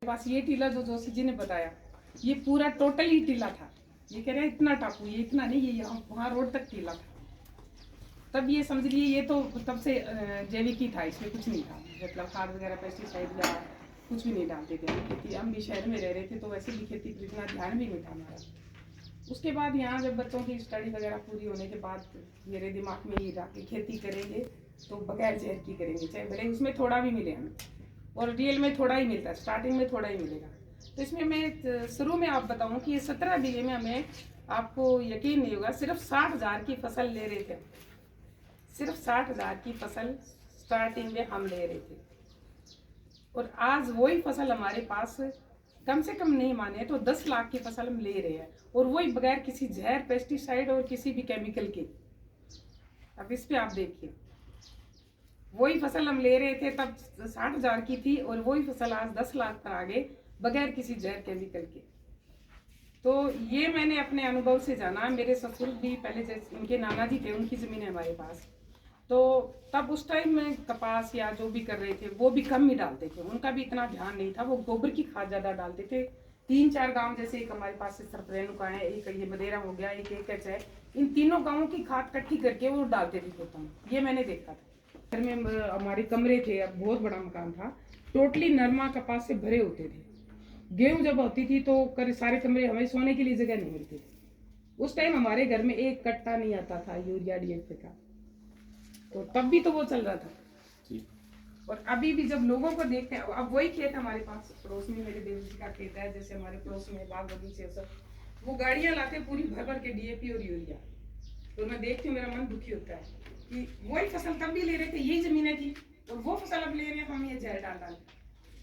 पास ये टीला जो जोशी जी ने बताया, ये पूरा टोटल ही टीला था। ये कह रहे हैं इतना टापू, ये इतना नहीं, ये यहाँ वहाँ रोड तक टीला था। तब ये समझ लीजिए ये तो तब से जैविक ही था, इसमें कुछ नहीं था, मतलब खाद वगैरह पेस्टिसाइड या कुछ भी नहीं डालते थे। खेती हम भी शहर में रह रहे थे तो वैसे भी खेती पर इतना ध्यान भी नहीं था हमारा। उसके बाद यहाँ जब बच्चों की स्टडी वगैरह पूरी होने के बाद मेरे दिमाग में ये रहा कि खेती करेंगे तो बगैर जहर की करेंगे, चाहे भले उसमें थोड़ा भी मिले हमें, और रियल में थोड़ा ही मिलता है, स्टार्टिंग में थोड़ा ही मिलेगा। तो इसमें मैं शुरू में आप बताऊं कि ये 17 बीघे में हमें, आपको यकीन नहीं होगा, सिर्फ 60,000 की फसल ले रहे थे। सिर्फ 60,000 की फसल स्टार्टिंग में हम ले रहे थे, और आज वही फसल हमारे पास कम से कम नहीं माने तो 10 लाख की फसल हम ले रहे हैं, और वही बगैर किसी जहर, पेस्टिसाइड और किसी भी केमिकल के। अब इस पे आप देखिए, वही फसल हम ले रहे थे तब 60,000 की थी, और वही फसल आज 10 लाख पर आ गए बगैर किसी जहर केमिकल के। तो ये मैंने अपने अनुभव से जाना। मेरे ससुर भी पहले, जैसे उनके नाना जी थे, उनकी जमीन है हमारे पास, तो तब उस टाइम में कपास या जो भी कर रहे थे वो भी कम ही डालते थे, उनका भी इतना ध्यान नहीं था, वो गोबर की खाद ज्यादा डालते थे। 3-4 गांव, जैसे एक हमारे पास से सरपरेणु का है, एक ये मदेरा हो गया, एक एकच है, इन तीनों गाँवों की खाद इकट्ठी करके वो डालते थे खेतों में। ये मैंने देखा था। घर में हमारे कमरे थे, अब बहुत बड़ा मकान था, टोटली नरमा कपास से भरे होते थे। गेहूं जब होती थी तो सारे कमरे, हमें सोने के लिए जगह नहीं मिलती थी। उस टाइम हमारे घर में एक कट्टा नहीं आता था यूरिया डीएपी का, तो तब भी तो वो चल रहा था। और अभी भी जब लोगों को देखते हैं, अब वही खेत हमारे पास पड़ोस में, मेरे देव जी का खेत है, जैसे हमारे पड़ोस में बाग बगीचे सब, वो गाड़ियां लाते पूरी भर भर के डीएपी और यूरिया। तो मैं देखती हूँ, मेरा मन दुखी होता है कि वही फसल तब भी ले रहे थे, यही जमीनें थी, और वो फसल अब ले रहे हैं हम ये जहर डाल डाल।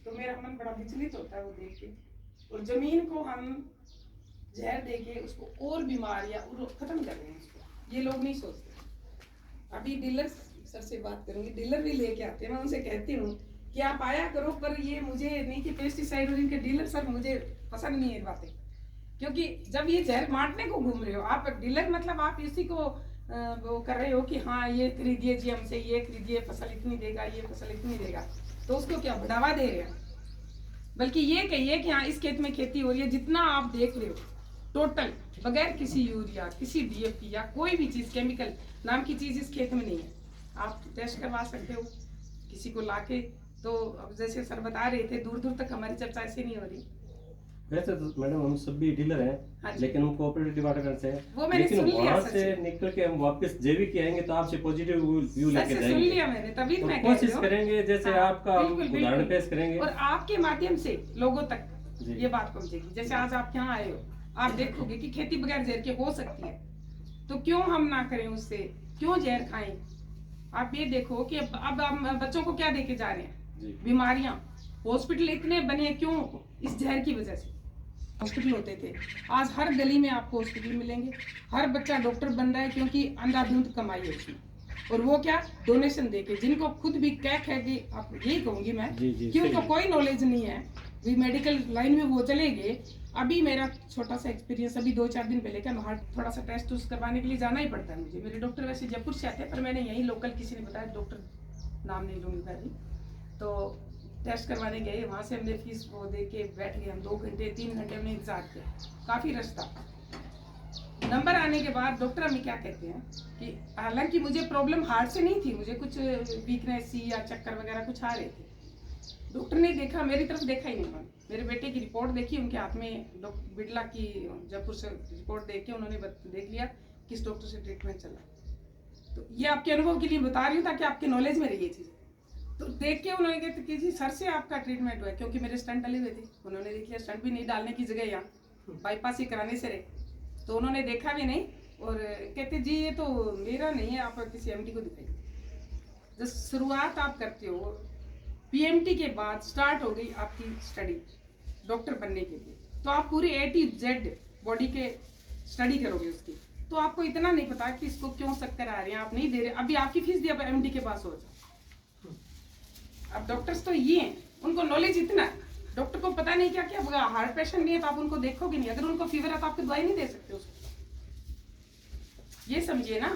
तो मेरा मन बड़ा विचलित होता है वो देख के। और जमीन को हम जहर देके उसको और बीमार या खत्म कर रहे हैं उसको, ये लोग नहीं सोचते। अभी डीलर सर से बात करूंगी, डीलर भी लेके आते हैं, मैं उनसे कहती हूँ कि आप आया करो, पर ये मुझे नहीं कि पेस्टिसाइड और इनके डीलर सर मुझे पसंद नहीं है बातें, क्योंकि जब ये जहर बांटने को घूम रहे हो आप डीलर, मतलब आप इसी को वो कर रहे हो कि हाँ ये खरीदिए जी हमसे, ये खरीदिए, फसल इतनी देगा, ये फसल इतनी देगा, तो उसको क्या बढ़ावा दे रहे हैं। बल्कि ये कहिए कि हाँ इस खेत में खेती हो रही है, जितना आप देख रहे हो टोटल बगैर किसी यूरिया, किसी डीएपी या कोई भी चीज, केमिकल नाम की चीज इस खेत में नहीं है। आप टेस्ट करवा सकते हो किसी को लाके। तो अब जैसे सर बता रहे थे, दूर दूर तक हमारी चर्चा ऐसे नहीं हो रही। वैसे तो मैडम हम सब भी डीलर हैं, हाँ, लेकिन हम कोऑपरेटिव डिपार्टमेंट से हैं, वो मैंने लेकिन सुन लिया, वहाँ से निकल के हम वापस जैविक के आएंगे तो आपसे पॉजिटिव व्यू लेके सुन जाएंगे। लिया मैंने, तभी तो मैं कह रही कोशिश हूँ। करेंगे जैसे हाँ, आपका उदाहरण पेश करेंगे, और आपके माध्यम से लोगों तक ये बात पहुंचेगी। जैसे आज आप यहाँ आए हो, आप देखोगे कि खेती बगैर जहर के हो सकती है, तो क्यों हम ना करें उससे, क्यों जहर खाएं। आप ये देखो कि अब हम बच्चों को क्या देके जा रहे हैं, बीमारियां। हॉस्पिटल इतने बने क्यों, इस जहर की वजह से। हॉस्पिटल होते थे, आज हर गली में आपको हॉस्पिटल मिलेंगे, हर बच्चा डॉक्टर बन रहा है, क्योंकि अंधाधुंध कमाई है उसमें। और वो क्या, डोनेशन देके, जिनको खुद भी क्या है कि आप यही कहूंगी मैं कि उनको कोई नॉलेज नहीं है, भी मेडिकल लाइन में वो चले गए। अभी मेरा छोटा सा एक्सपीरियंस, अभी 2-4 दिन पहले, क्या हार्ट थोड़ा सा टेस्ट उस करवाने के लिए जाना ही पड़ता है मुझे। मेरे डॉक्टर वैसे जयपुर से आते हैं, पर मैंने यही लोकल किसी ने बताया, डॉक्टर नाम नहीं लूंगी मैं अभी, तो टेस्ट करवाने गए, वहाँ से हमने फीस वो दे के बैठ गए हम, 2 घंटे 3 घंटे हमने इंतजार किया, काफ़ी रास्ता। नंबर आने के बाद डॉक्टर हमें क्या कहते हैं कि हालांकि मुझे प्रॉब्लम हार्ट से नहीं थी, मुझे कुछ वीकनेस सी या चक्कर वगैरह कुछ आ रहे थे। डॉक्टर ने देखा, मेरी तरफ देखा ही नहीं उन्होंने, मेरे बेटे की रिपोर्ट देखी, उनके हाथ में डॉक्टर बिड़ला की जयपुर से रिपोर्ट देख के उन्होंने देख लिया किस डॉक्टर से ट्रीटमेंट चल रहा है। तो ये आपके अनुभव के लिए बता रही हूँ ताकि आपके नॉलेज में रही ये चीज़। तो देख के उन्होंने कहते कि जी सर से आपका ट्रीटमेंट हुआ है, क्योंकि मेरे स्टंट डले हुए थे। उन्होंने देख लिया, स्टंट भी नहीं डालने की जगह यहाँ बाईपास ही कराने से रहे, तो उन्होंने देखा भी नहीं और कहते जी ये तो मेरा नहीं है, आप किसी एमडी को दिखाइए। जब शुरुआत आप करते हो, पीएमटी के बाद स्टार्ट हो गई आपकी स्टडी डॉक्टर बनने के लिए, तो आप पूरी A to Z बॉडी के स्टडी करोगे उसकी, तो आपको इतना नहीं पता कि इसको क्यों चक्कर आ रहे हैं, आप नहीं दे रहे। अभी आपकी फीस दी, अब एमडी के पास हो जाओ। अब डॉक्टर्स तो ये हैं, उनको नॉलेज इतना है, डॉक्टर को पता नहीं क्या क्या, हार्ट पेशेंट नहीं है तो आप उनको देखोगे नहीं, अगर उनको फीवर है तो आपको दवाई नहीं दे सकते उसको। ये समझिए ना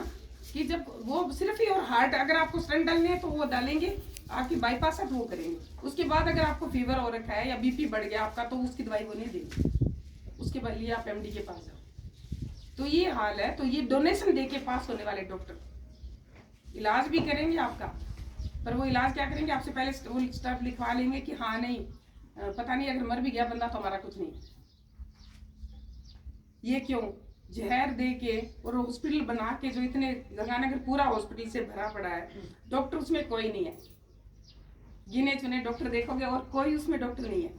कि जब वो सिर्फ ही, और हार्ट अगर आपको स्टंट डालने हैं तो वो डालेंगे, आपकी बाईपास है तो वो करेंगे। उसके बाद अगर आपको फीवर हो रखा है या बीपी बढ़ गया आपका, तो उसकी दवाई वो नहीं देंगे, उसके लिए आप एमडी के पास जाओ। तो ये हाल है। तो ये डोनेशन दे के पास होने वाले डॉक्टर इलाज भी करेंगे आपका, पर वो इलाज क्या करेंगे, आपसे पहले वो स्टेप लिखवा लेंगे कि हाँ नहीं पता नहीं अगर मर भी गया बंदा तो हमारा कुछ नहीं। ये क्यों? जहर दे के और हॉस्पिटल बना के, जो इतने गंगानगर पूरा हॉस्पिटल से भरा पड़ा है, डॉक्टर उसमें कोई नहीं है, गिने चुने डॉक्टर देखोगे और कोई उसमें डॉक्टर नहीं है।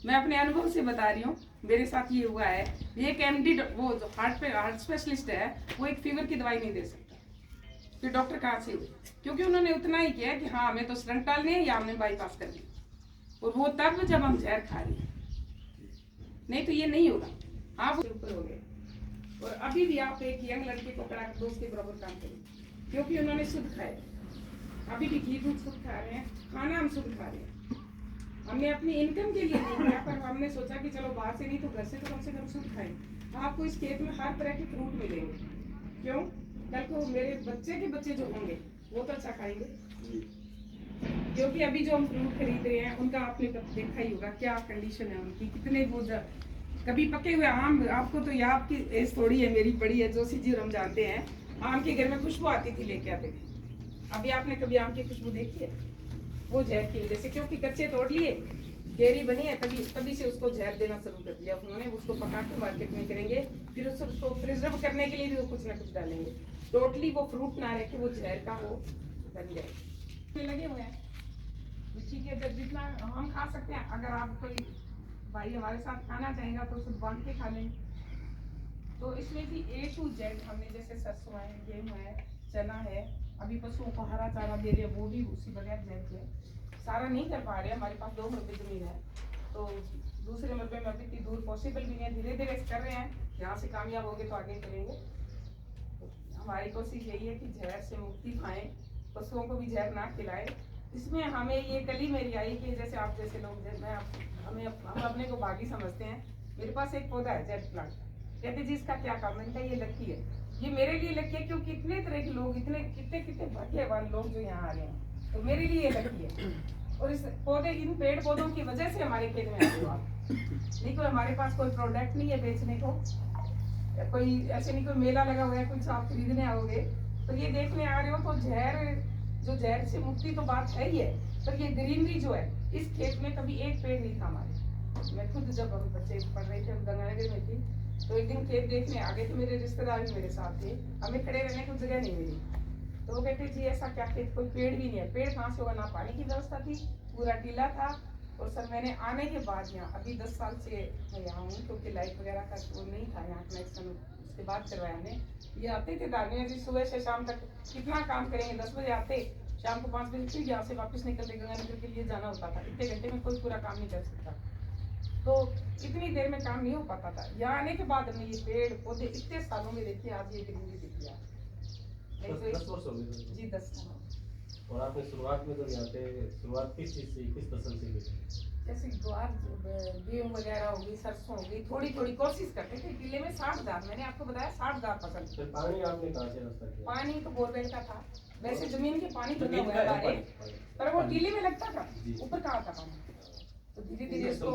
मैं अपने अनुभव से बता रही हूँ, मेरे साथ ये हुआ है। एक एमडी वो जो हार्ट स्पेशलिस्ट है, वो एक फीवर की दवाई नहीं दे सकता। फिर डॉक्टर कहाँ से हुए? क्योंकि उन्होंने उतना ही किया कि हाँ हमें तो स्टंट डालने है या हमने बाईपास करनी, और वो तब जब हम जहर खा रहे हैं, नहीं तो ये नहीं होगा। आप ऊपर हो गए। और अभी भी आप एक यंग लड़के को करा के दोस्त के बराबर काम करें, क्योंकि उन्होंने शुद्ध खाए। अभी भी घी दूध शुद्ध खा रहे हैं, खाना हम शुद्ध खा रहे हैं। हमने अपनी इनकम के लिए नहीं किया, पर हमने सोचा कि चलो बाहर से नहीं तो घर से तो कम से कम शुद्ध खाएं। आपको इस खेत में हर तरह के फ्रूट मिलेंगे। क्यों? कल को मेरे बच्चे के बच्चे जो होंगे वो तो अच्छा खाएंगे, क्योंकि अभी जो हम फ्रूट खरीद रहे हैं उनका आपने देखा ही होगा क्या कंडीशन है उनकी, कितने वो कभी पके हुए आम। आपको तो यह आपकी एज थोड़ी है, मेरी बड़ी है, जोशी जी हम जानते हैं, आम के घर में खुशबू आती थी, लेके आते थे। अभी आपने कभी आम की खुशबू देखी है? वो जहर की वजह से, क्योंकि कच्चे तोड़ लिए, कैरी बनी है, तभी से उसको जहर देना शुरू कर दिया उन्होंने। उसको पका के मार्केट में करेंगे, फिर उसको प्रिजर्व करने के लिए भी वो कुछ ना कुछ डालेंगे। टोटली वो फ्रूट ना रहे कि वो जहर का वो बन जाए। लगे हुए हैं ठीक है, जब जितना हम खा सकते हैं, अगर आप कोई भाई हमारे साथ खाना चाहेगा तो उसको बांट के खा लेंगे। तो इसमें भी A to Z हमने, जैसे सरसों है, गेहूँ है, चना है, अभी पशुओं को हरा चारा दे रहे हैं, वो भी उसी बगैर जैद है। सारा नहीं कर पा रहे हैं, हमारे पास 2 मरबे जमीन है, तो दूसरे मरबे में अभी इतनी दूर पॉसिबल भी नहीं है। धीरे धीरे कर रहे हैं, यहाँ से कामयाब हो गए तो आगे करेंगे। हमारी कोशिश यही है कि जहर से मुक्ति पाएं, पशुओं को भी जहर ना खिलाएं। इसमें हमें ये कली मेरी आई कि जैसे आप जैसे लोग, हम अपने को बागी समझते हैं। मेरे पास एक पौधा है जेड प्लांट, कहते जी इसका क्या काम? मैंने कहा ये लकी है, ये मेरे लिए लकी है, क्योंकि इतने तरह के लोग, इतने कितने भाग्यवान लोग जो यहाँ आ रहे हैं, तो मेरे लिए ये लकी है। और इस पौधे, इन पेड़ पौधों की वजह से हमारे खेत में आए हो आप। नहीं कोई हमारे पास कोई प्रोडक्ट नहीं है बेचने को, कोई ऐसे नहीं कोई मेला लगा हुआ है कुछ आप खरीदने आओगे, तो ये देखने आ रहे हो। तो जहर से मुक्ति तो बात है ही है, पर ये ग्रीनरी जो है इस खेत में कभी एक पेड़ नहीं था हमारे। मैं खुद जब हम बच्चे पढ़ रहे थे, हम गंगानगर में थी, तो एक दिन खेत देखने आ गए थे, मेरे रिश्तेदार भी मेरे साथ थे, हमें खड़े रहने को जगह नहीं मिली। तो वो कहते जी ऐसा क्या खेत, कोई पेड़ भी नहीं है। पेड़ कहाँ से होगा? ना पानी की व्यवस्था थी, पूरा टीला था। और सर मैंने आने के बाद यहाँ, अभी 10 साल से मैं यहाँ हूँ, क्योंकि लाइट वगैरह का वो नहीं था यहाँ कनेक्शन, उसके बाद करवाया हमने। ये आते थे दादियाँ जी, सुबह से शाम तक कितना काम करेंगे, 10 बजे आते, शाम को 5 बजे फिर यहाँ से वापस निकलते, गंगानगर के लिए जाना होता था। इतने घंटे में कोई पूरा काम नहीं कर सकता, तो इतनी देर में काम नहीं हो पाता था। यहाँ आने के बाद हमने ये पेड़ पौधे इतने सालों में देखे, आज ये ग्रीनरी दिख गया। 10 वर्ष हो गए जी 10 साल। और आपने शुरुआत में जब यहाँ पे शुरुआत किस चीज से, किस फसल से की? जैसे ज्वार, गेहूं वगैरह होगी, सरसों होगी, थोड़ी थोड़ी कोशिश करते थे। किले में 60,000, मैंने आपको बताया 60,000 फसल। फिर पानी आपने कहाँ से व्यवस्था किया? पानी तो बोरवेल का था, वैसे जमीन के पानी तो नहीं हुआ है, पर वो टीले में लगता था, ऊपर कहाँ था पानी। तो धीरे धीरे इसको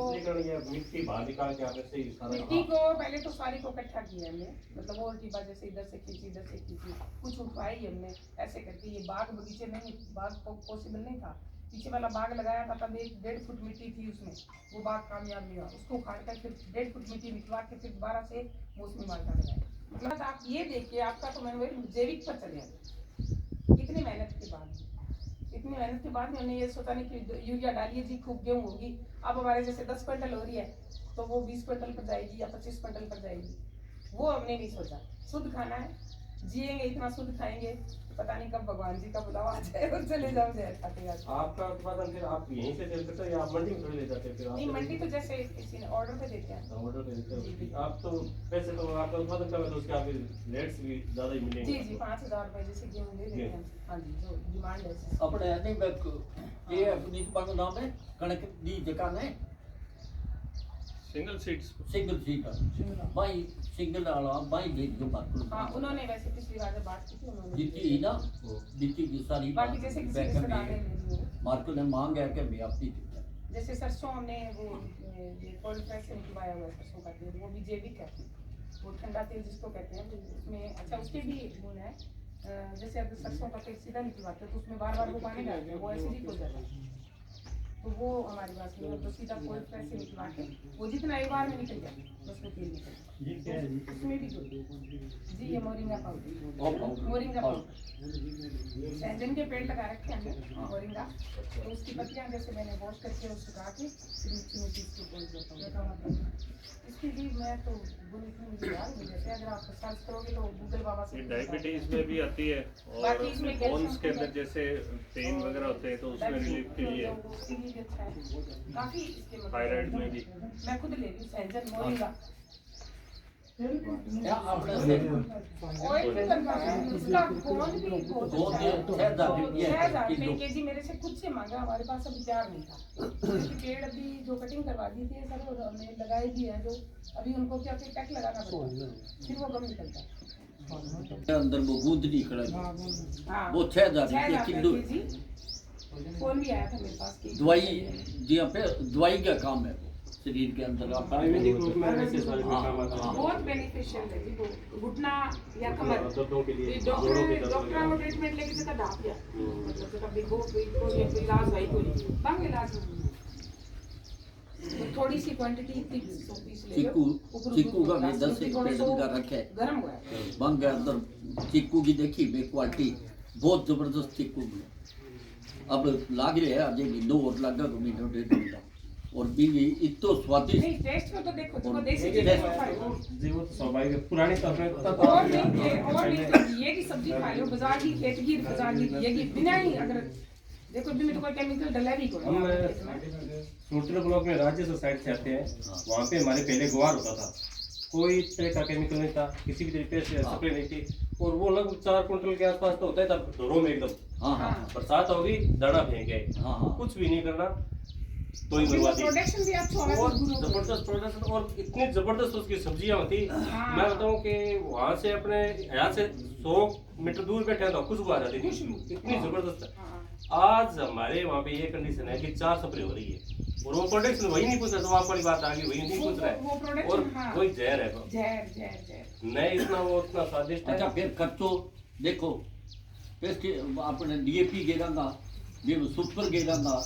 मिट्टी बाहर निकाल के आपने से सारा, मिट्टी को पहले तो सारी को इकट्ठा किया हमने, मतलब और टीबा जैसे इधर से खींची, इधर से खींची, कुछ उठवाई हमने ऐसे करके। ये बाग बगीचे नहीं, बाग पॉसिबल नहीं था। पीछे वाला बाग लगाया था, तब 1.5 फुट मिट्टी थी उसमें, वो बाग कामयाब नहीं हुआ। उसको उखाड़ कर फिर 1.5 फुट मिट्टी निकलवा के फिर दोबारा से मौसमी माल्टा लगाया। मतलब आप ये देखिए, आपका तो मैंने वही जैविक पर चले आए। इतनी मेहनत के बाद हमने ये सोचा नहीं कि यूरिया डालिए जी खूब गेहूँ होगी। अब हमारे जैसे 10 क्विंटल हो रही है, तो वो 20 क्विंटल पर जाएगी या 25 क्विंटल पर जाएगी, वो हमने नहीं सोचा। शुद्ध खाना है, जिएंगे इतना शुद्ध खाएंगे, पता नहीं कब भगवान जी का बुलावा आ जाए और चले जाओ जहर खाते हैं। आपका उत्पादन फिर आप यहीं से सेल करते हो या आप मंडी में थोड़ी ले जाते हैं? फिर नहीं, मंडी तो जैसे किसी ने ऑर्डर पे देते हैं, ऑर्डर पे देते हो आप, तो वैसे तो आपका उत्पादन कम है तो उसके आप रेट्स भी ज़्यादा ही मिलेंगे। जी 5,000 रुपए जैसे गेहूँ ले लेते हैं। हाँ जी, जो डिमांड है अपने नहीं ये अपनी नाम है कणक दी दुकान है सिंगल सीट्स सिंगल सीट भाई सिंगल वाला भाई देख के बात करो। हाँ उन्होंने वैसे पिछली बार जब बात की थी उन्होंने जीती ही ना जीती की सारी बाकी जैसे किसी रिश्तेदार ने ले ली हो। मार्को ने मांग है कि मैं अपनी जैसे सरसों हमने वो ये कोल्ड प्रेस से निकलवाया हुआ है सरसों का तेल, वो भी जैविक है, वो ठंडा तेल जिसको कहते हैं, तो उसमें अच्छा उसके भी गुण है। जैसे अब सरसों का तेल सीधा निकलवाते हैं तो उसमें बार बार वो पानी डालते हैं, वो एसिडिक हो जाता है, तो वो हमारे पास नहीं है। तो सीधा कोल्ड प्रेस से निकलवा के वो जितना एक बार में निकल जाए बस वो तेल निकल जाए, उसमें भी जी ये मोरिंगा पाउडर, मोरिंगा पाउडर सहजन के पेड़ लगा रखे हैं हमने मोरिंगा, तो उसकी पत्तियां जैसे मैंने वॉश करके और सुखा के फिर मिक्सी में पीस के बोल देता हूँ। इसकी भी मैं तो गुण इतनी मुझे याद नहीं, जैसे अगर आप सर्च करोगे तो गूगल बाबा से डायबिटीज में भी आती है और बाकी इसमें बोन्स के अंदर जैसे पेन वगैरह होते हैं तो उसमें रिलीफ के लिए, उसके लिए भी अच्छा है काफी। इसके थायराइड में भी मैं खुद ले रही हूँ सहजन मोरिंगा क्या आपने से ऑयल भी बनता है उसका गोंद भी बहुत अच्छा है। 6000 रुपए केजी मेरे से खुद से मांगा, हमारे पास अभी तैयार नहीं था क्योंकि पेड़ अभी जो कटिंग करवा दी थी सर और हमने लगाई भी है, जो अभी उनको क्या टैक लगाना पड़ता है फिर वो कम निकलता है। अंदर वो बूंद नहीं खड़ा हाँ वो 6000 रुपये किलो फोन भी आया था मेरे पास की दवाई जी पे दवाई का काम है शरीर के अंदर आप आयुर्वेदिक रूप में ऐसे सारे काम आते हैं बहुत बेनिफिशियल है जी वो घुटना या कमर दर्दों के लिए, डॉक्टर को ट्रीटमेंट लेके जगह दाप या मतलब जगह बिगो को ये इलाज भाई को बंग इलाज तो थोड़ी सी क्वांटिटी इतनी 120 ले लो। चीकू का भी 10 पेड़ का रखे गरम हुआ है बंग के अंदर चीकू की देखी बे क्वालिटी बहुत जबरदस्त चीकू में अब लाग रहे हैं अजय महीनों और लगा तो महीनों डेढ़ महीना और भी इतना स्वादिष्ट नहीं टेस्ट में तो देखो देखो देसी जी वो तो स्वाभाविक है, पुरानी और नहीं ये की सब्जी खा लो बाजार की खेत की बाजार की ये की बिना ही अगर देखो भी में तो कोई केमिकल डला भी कोई हम सूरतल ब्लॉक में राज्य साइड से आते हैं, वहाँ पे हमारे पहले गुआर होता था, कोई तरह का केमिकल नहीं था, किसी भी तरीके से स्प्रे नहीं थी, और वो लगभग 4 कुंटल के आसपास तो होता है तब ढोरों में एकदम। हाँ बरसात होगी दाना फेंके, कुछ भी नहीं करना तो ही बर्बादी। प्रोडक्शन भी अच्छा होगा और जबरदस्त प्रोडक्शन और इतनी जबरदस्त उसकी सब्जियां होती, मैं बताऊं कि वहाँ से अपने यहाँ से 100 मीटर दूर बैठे तो खुशबू आ जाती थी, इतनी जबरदस्त। आज हमारे वहाँ पे ये कंडीशन है कि 4 स्प्रे हो रही है और वो प्रोडक्शन वही नहीं पूछ रहा, तो वाली बात आ गई वही नहीं पूछ रहा है और वही जहर है, जहर नहीं इतना वो उतना स्वादिष्ट है। अच्छा फिर खर्चो देखो पेस्ट अपने डीएपी गिरांगा ये सुपर गिरांगा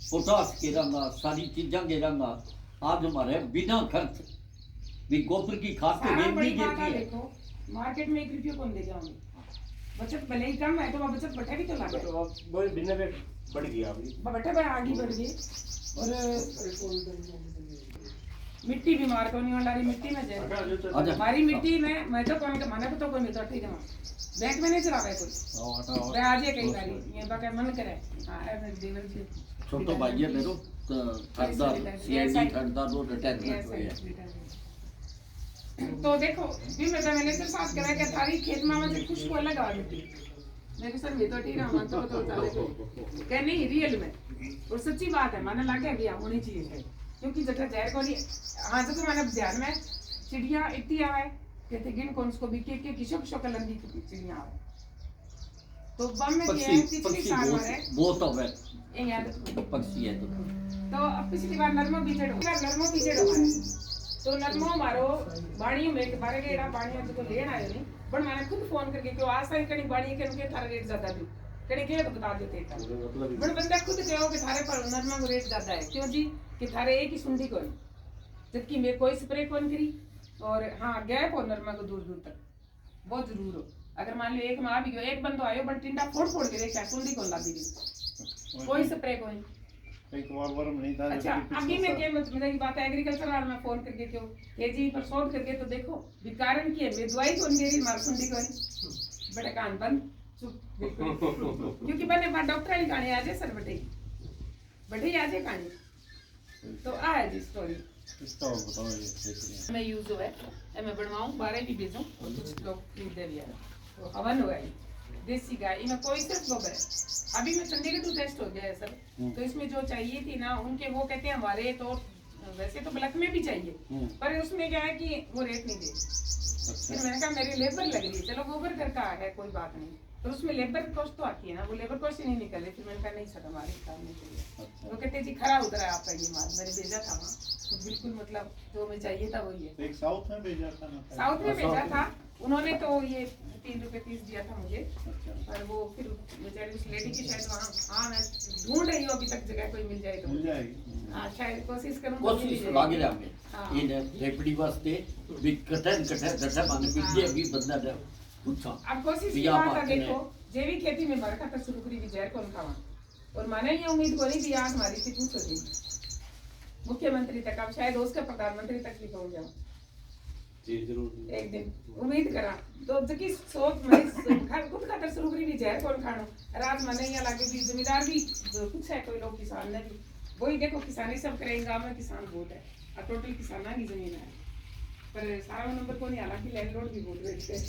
पोटास गिरांगा सारी चीज़ें गिरांगा आज हमारे बिना खर्च भी गोबर की खाद तो ये नहीं गिरती है। देखो मार्केट में 1 रुपया कौन देगा हमें, बचत भले ही कम है तो बचत बटे भी तो लागे तो अब वो बिना पे बढ़ गया अभी बटे पर आगे बढ़ गई और मिट्टी बीमार को नहीं वाली मिट्टी में जाए हमारी मिट्टी में मैं तो कौन के माने को तो कोई मित्र ठीक है बैंक में नहीं चलावे कोई मैं आज कई बारी ये बाकी मन करे हां देवर जी छोटो भाई है मेरो ठंडा सीआईडी ठंडा तो रिटायरमेंट हुई है तो देखो भी मैं तो मैंने से साथ करा के थारी खेत में मुझे खुशबू अलग आ मिट्टी मेरे सर में तो ठीक रहा मान तो चले कह नहीं रियल में और सच्ची बात है माने लगे अभी होनी चाहिए क्योंकि जगह जहर को नहीं हाँ जो तो मैंने ध्यान में चिड़िया इतनी आवे कहते गिन कौन उसको भी के किशो किशो कलंदी की चिड़िया आवे तो बम में क्या है पिछली साल वाले बहुत हो गए ये याद पक्षी है तो अब पिछली बार नरमा बीजेड़ हमारे तो नरमा मारो बाणी में के बारे के एड़ा बाणी जो लेन आयो नहीं पर मैंने खुद फोन करके क्यों आज सारी कड़ी बाणी के उनके थारा रेट ज्यादा दो कड़ी के तो बता देते हैं बड़ बंदा खुद कहो कि थारे पर नरमा को रेट ज्यादा है क्यों जी कि थारे एक ही सुंडी कोई जबकि मैं कोई स्प्रे कौन करी और हाँ गैप और नरमा को दूर दूर तक बहुत जरूर हो अगर मान लो एक माँ भी गयो एक बंदो आयो बट टिंडा फोड़ फोड़ के देखा सुंडी कौन लादी कोई स्प्रे कोई नहीं था। अच्छा अभी मैं क्या मेरी बात एग्रीकल्चर वाले में फोन करके क्यों केजी पर शोध करके तो देखो विकारण की है मैं दवाई कौन दे रही मार सुंडी कोई बड़े कान बंद चुप क्योंकि मैंने बात डॉक्टर ने कहानी आज सर बटे आज कहानी तो आ है जी स्टोरी इसका और बताओ ये मैं यूज हुआ है मैं बनवाऊं 12 भी भेजूं और कुछ लोग खरीदे भी है तो हवन हुआ है देसी गाय इनमें कोई सिर्फ गोबर है अभी मैं चंडीगढ़ टू टेस्ट हो गया है सर तो इसमें जो चाहिए थी ना उनके वो कहते हैं हमारे तो वैसे तो ब्लैक में भी चाहिए, पर उसमें क्या है कि वो रेट नहीं दे। फिर मैंने कहा मेरी लेबर लग रही है, चलो गोबर घर का है कोई बात नहीं, तो उसमें लेबर कॉस्ट तो आती है ना, वो लेबर कॉस्ट ही नहीं निकल रही। फिर मैंने कहा नहीं सर हमारे काम नहीं चाहिए। वो कहते जी खरा उतरा है आपका ये माल, मैंने भेजा था वहाँ, तो बिल्कुल मतलब जो हमें चाहिए था वही है। एक साउथ में भेजा था ना? साउथ में भेजा था उन्होंने, तो ये 3 रुपए पीस दिया था मुझे, अच्छा। पर वो फिर बेचारी उस लेडी की शायद वहाँ, हाँ मैं ढूंढ रही हूँ अभी तक जगह कोई मिल जाए तो मिल जाएगी। हाँ शायद कोशिश करूँ कोशिश लागे रहा हाँ। इन रेपड़ी वास्ते भी कठन माने भी भी बंदा ने पूछा अब कोशिश की बात है, देखो जैविक खेती में बरकत है, शुरू करी भी जहर कौन खावा, और मैंने ये उम्मीद करी भी आज हमारी थी पूछ होगी मुख्यमंत्री तक, अब शायद उसका प्रधानमंत्री तक भी पहुंच जाऊँ जी जरूर एक दिन, उम्मीद करा तो जकी सोच मैं खुद खातर शुरू करी भी जहर कौन खानो। राज मैंने यहाँ लागे भी जमींदार भी कुछ है, कोई लोग किसान ने भी वही देखो किसानी सब करेंगे, गाँव में किसान बहुत है और टोटल किसाना की जमीन है, पर सारा नंबर को नहीं, हालांकि लैंडलॉर्ड भी बहुत बैठते हैं।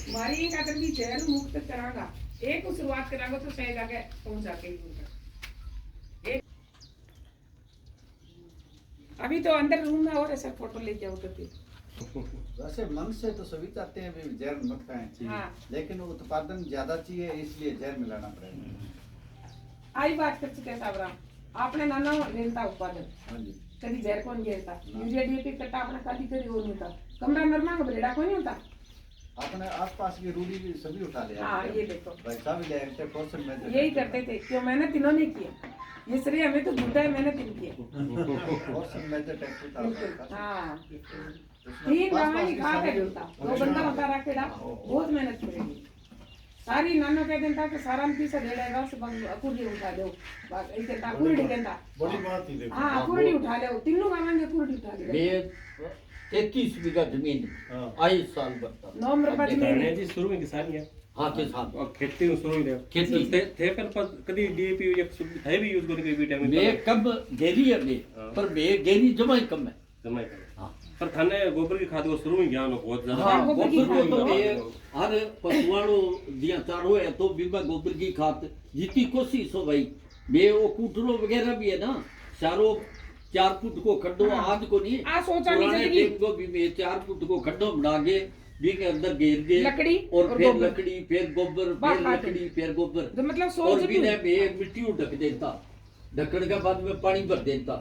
हमारी एक आदमी भी जहर मुक्त करागा, एक को शुरुआत करागा तो शायद आगे पहुंच जाके ही होगा। एक अभी तो अंदर रूम में और ऐसा फोटो लेके आओ तो वैसे मन से तो सभी चाहते हैं भी जहर मत खाएं, हाँ। लेकिन उत्पादन ज्यादा चाहिए इसलिए जहर मिलाना पड़ेगा। आई बात कर चुके साबरा, आपने नाना रेलता उत्पादन हाँ जी। कभी जहर कौन घेरता, यूरिया डीएपी कट्टा अपना खाली करी वो नहीं होता, कमरा नरमा का बलेड़ा कोई नहीं होता। अपने आसपास की रूढ़ी भी सभी उठा लिया। हाँ ये देखो पैसा भी ले थे पोषण में यही करते थे, क्यों मेहनत तीनों ने किया, ये श्रेय हमें तो झूठा है, मेहनत तीन किया पोषण में तो टैक्स बिल्कुल। हाँ 3 गाँव की खाद है जुड़ता, 2 बंदा होता रखेगा, बहुत मेहनत करेगी सारी। नाना कह देता कि सारा में पीसा दे देगा सब अकुरडी उठा दो, एक कहता अकुरडी कहता, बड़ी बात ही देखो। हाँ अकुरडी उठा ले, तीनों गाँव में अकुरडी उठा ले। मैं 33 बीघा जमीन आई साल बरता नवंबर बाद में जी शुरू में किसानी है हाँ किसान और खेती में शुरू में खेती थे पर कभी डीएपी है भी यूज करने के भी टाइम मैं कम गेरी है मैं, पर मैं गेरी जमा ही कम है समय कर हाँ पर थाने गोबर की खाद को शुरू में ज्ञान बहुत ज्यादा हाँ गोबर की गोबर को तो खाद मैं हर पशुआणो दिया चारो है तो भी मैं गोबर की खाद जितनी कोशिश हो भाई, मैं वो कूटरो वगैरह भी है ना, चारों 4 फुट को खड्डो आज को नहीं, आ सोचा नहीं पुराने जिंदगी टाइम को भी मैं 4 फुट को खड्डो बना के भी के अंदर घेर के लकड़ी और फिर गोबर। लकड़ी फिर गोबर वाह, फिर वाह, लकड़ी फिर गोबर तो मतलब और सोच भी ने मैं मिट्टी ढक देता, ढकने के बाद में पानी भर देता,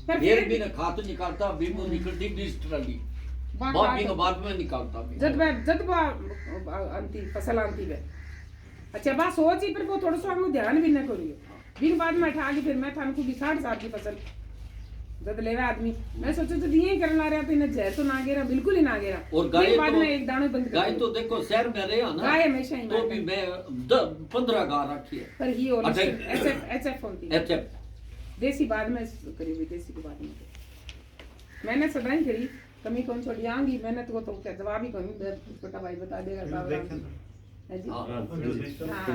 पर फिर फिर भी ने खाद निकालता भी वो निकलती डिस्ट्रली बात- बहुत दिन बाद में निकालता मैं जब आंती फसल आंती वे अच्छा बात सोच ही, पर वो थोड़ा सा हम ध्यान भी न करियो, दिन बाद में उठा के फिर मैं थान को 60 साल की फसल जब लेवा आदमी, मैं सोचो तो दिए करना रहा तो इन्हें जहर तो ना गिरा, बिल्कुल ही ना गिरा, और गाय बाद तो में एक दाने बंद कर गाय दिए। तो देखो शहर में रहे ना गाय हमेशा ही तो भी मैं 15 गाय रखी है पर ही और अच्छा। एचएफ होती है अच्छा देसी बाद में करी हुई, देसी के बाद में मैंने सदाई करी, कमी कौन छोड़ी आंगी मेहनत को तो क्या जवाब ही कौन छोटा भाई बता देगा साहब। देखें। है जी हाँ हाँ हाँ